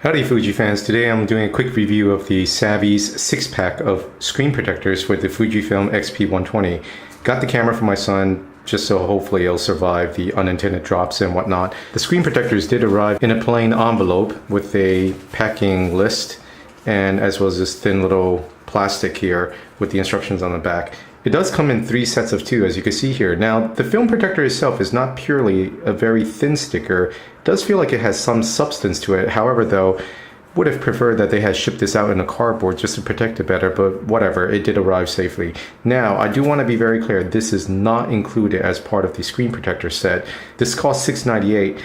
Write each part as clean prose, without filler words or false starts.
Howdy Fuji fans, today I'm doing a quick review of the Savvies 6-pack of screen protectors for the Fujifilm XP120. Got the camera for my son just so hopefully it'll survive the unintended drops and whatnot. The screen protectors did arrive in a plain envelope with a packing list and as well as this thin little plastic here with the instructions on the back. It does come in 3 sets of 2, as you can see here. Now, the film protector itself is not purely a very thin sticker. It does feel like it has some substance to it. However, though, would have preferred that they had shipped this out in a cardboard just to protect it better, but whatever, it did arrive safely. Now, I do want to be very clear, this is not included as part of the screen protector set. This costs $6.98.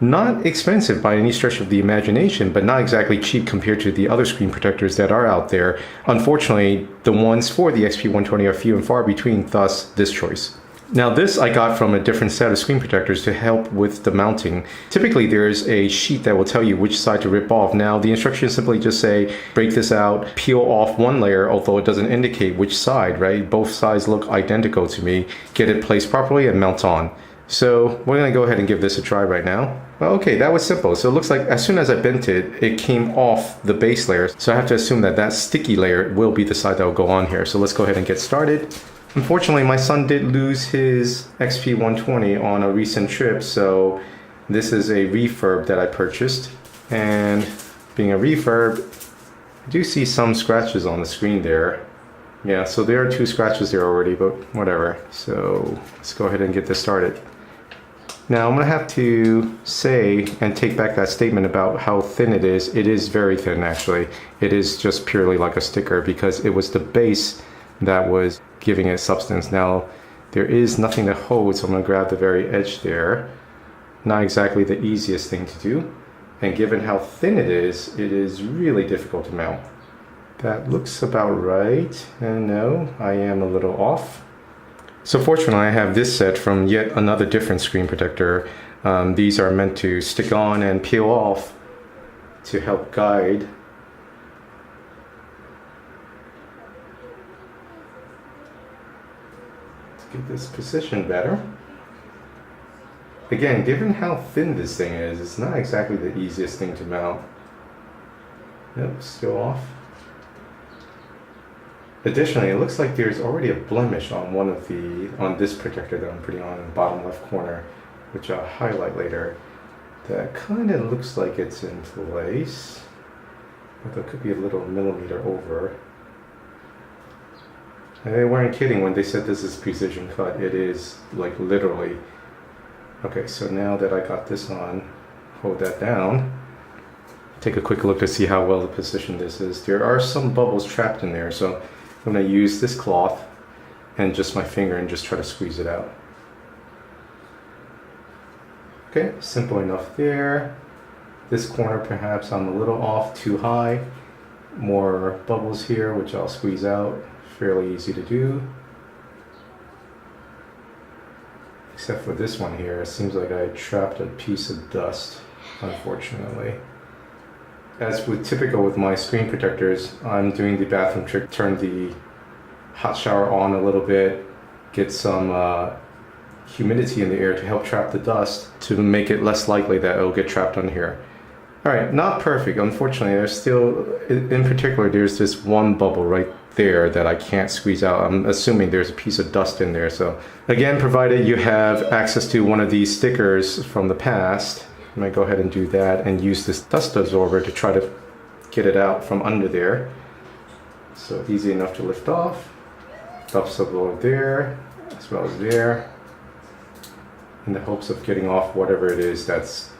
Not expensive by any stretch of the imagination, but not exactly cheap compared to the other screen protectors that are out there. Unfortunately, the ones for the XP120 are few and far between, thus this choice. Now this I got from a different set of screen protectors to help with the mounting. Typically there's a sheet that will tell you which side to rip off. Now the instructions simply just say, break this out, peel off one layer, although it doesn't indicate which side, right? Both sides look identical to me. Get it placed properly and mount on. So we're going to go ahead and give this a try right now. Well, okay, that was simple. So it looks like as soon as I bent it, it came off the base layer. So I have to assume that that sticky layer will be the side that will go on here. So let's go ahead and get started. Unfortunately, my son did lose his XP120 on a recent trip. So this is a refurb that I purchased. And being a refurb, I do see some scratches on the screen there. Yeah, so there are 2 scratches there already, but whatever. So let's go ahead and get this started. Now I'm gonna have to say and take back that statement about how thin it is. It is very thin actually. It is just purely like a sticker because it was the base that was giving it substance. Now there is nothing to hold, so I'm gonna grab the very edge there. Not exactly the easiest thing to do. And given how thin it is really difficult to mount. That looks about right, and no, I am a little off. So fortunately I have this set from yet another different screen protector. These are meant to stick on and peel off to help guide. Let's get this positioned better. Again, given how thin this thing is, it's not exactly the easiest thing to mount. Nope, still off. Additionally, it looks like there's already a blemish on on this protector that I'm putting on in the bottom left corner, which I'll highlight later. That kind of looks like it's in place, although it could be a little millimeter over. And they weren't kidding when they said this is precision cut. It is like literally. Okay, so now that I got this on, hold that down. Take a quick look to see how well the position this is. There are some bubbles trapped in there, so I'm going to use this cloth and just my finger and just try to squeeze it out. Okay, simple enough there. This corner perhaps I'm a little off too high. More bubbles here which I'll squeeze out. Fairly easy to do. Except for this one here, it seems like I trapped a piece of dust, unfortunately. As with typical with my screen protectors, I'm doing the bathroom trick, turn the hot shower on a little bit, get some humidity in the air to help trap the dust to make it less likely that it'll get trapped on here. Alright, not perfect, unfortunately. There's still, in particular, there's this one bubble right there that I can't squeeze out. I'm assuming there's a piece of dust in there. So again, provided you have access to one of these stickers from the past, I'm going to go ahead and do that and use this dust absorber to try to get it out from under there. So easy enough to lift off. Dust absorber there, as well as there, in the hopes of getting off whatever it is that's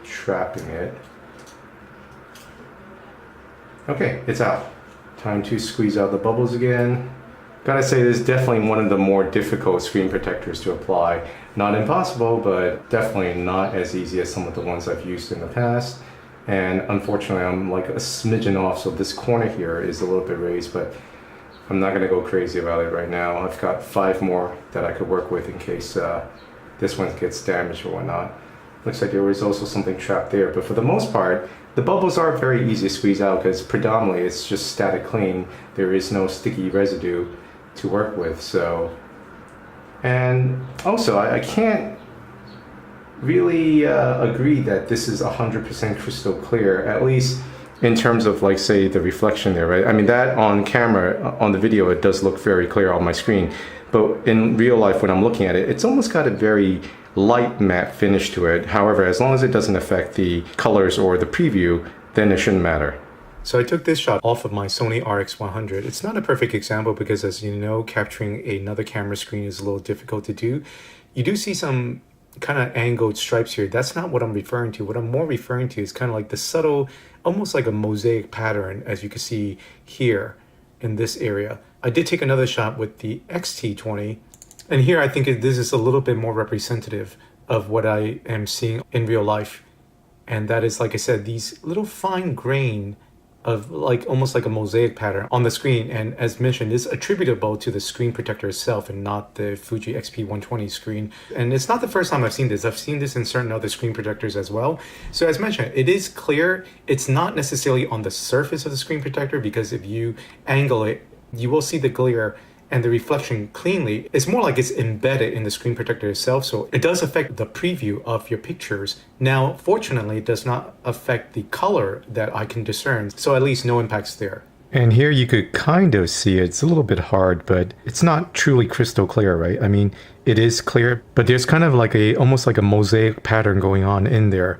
trapping it. Okay, it's out. Time to squeeze out the bubbles again. Gotta say, this is definitely one of the more difficult screen protectors to apply. Not impossible, but definitely not as easy as some of the ones I've used in the past. And unfortunately, I'm like a smidgen off, so this corner here is a little bit raised, but I'm not gonna go crazy about it right now. I've got 5 more that I could work with in case this one gets damaged or whatnot. Looks like there was also something trapped there, but for the most part, the bubbles are very easy to squeeze out because predominantly it's just static clean. There is no sticky residue to work with. So, and also I can't really agree that this is 100% crystal clear, at least in terms of like say the reflection there, right? I mean that on camera, on the video, it does look very clear on my screen, but in real life when I'm looking at it, it's almost got a very light matte finish to it. However, as long as it doesn't affect the colors or the preview, then it shouldn't matter. So I took this shot off of my Sony RX100. It's not a perfect example because, as you know, capturing another camera screen is a little difficult to do. You do see some kind of angled stripes here. That's not what I'm referring to. What I'm more referring to is kind of like the subtle, almost like a mosaic pattern, as you can see here in this area. I did take another shot with the XT20, and here I think this is a little bit more representative of what I am seeing in real life. And that is, like I said, these little fine grain of like almost like a mosaic pattern on the screen, and as mentioned, it's attributable to the screen protector itself and not the Fuji XP120 screen. And it's not the first time I've seen this. I've seen this in certain other screen protectors as well. So as mentioned, it is clear. It's not necessarily on the surface of the screen protector, because if you angle it, you will see the glare and the reflection cleanly. It's more like it's embedded in the screen protector itself, so it does affect the preview of your pictures. Now, fortunately, it does not affect the color that I can discern, so at least no impacts there. And here you could kind of see it. It's a little bit hard, but it's not truly crystal clear, right? I mean, it is clear, but there's kind of like almost like a mosaic pattern going on in there.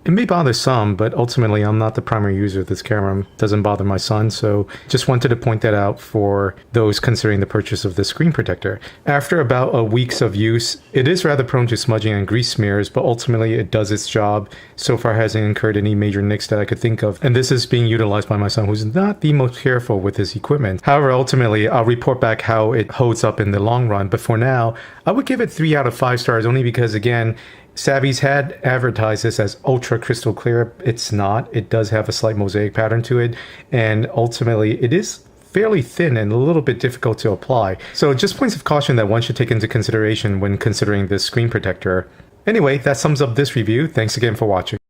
It may bother some, but ultimately I'm not the primary user of this camera. It doesn't bother my son, so just wanted to point that out for those considering the purchase of the screen protector. After about a week's of use, it is rather prone to smudging and grease smears, but ultimately it does its job. So far hasn't incurred any major nicks that I could think of, and this is being utilized by my son, who's not the most careful with his equipment. However, ultimately I'll report back how it holds up in the long run, but for now I would give it 3 out of 5 stars, only because, again, Savvies had advertised this as ultra crystal clear. It's not. It does have a slight mosaic pattern to it, and ultimately it is fairly thin and a little bit difficult to apply. So just points of caution that one should take into consideration when considering this screen protector. Anyway, that sums up this review. Thanks again for watching.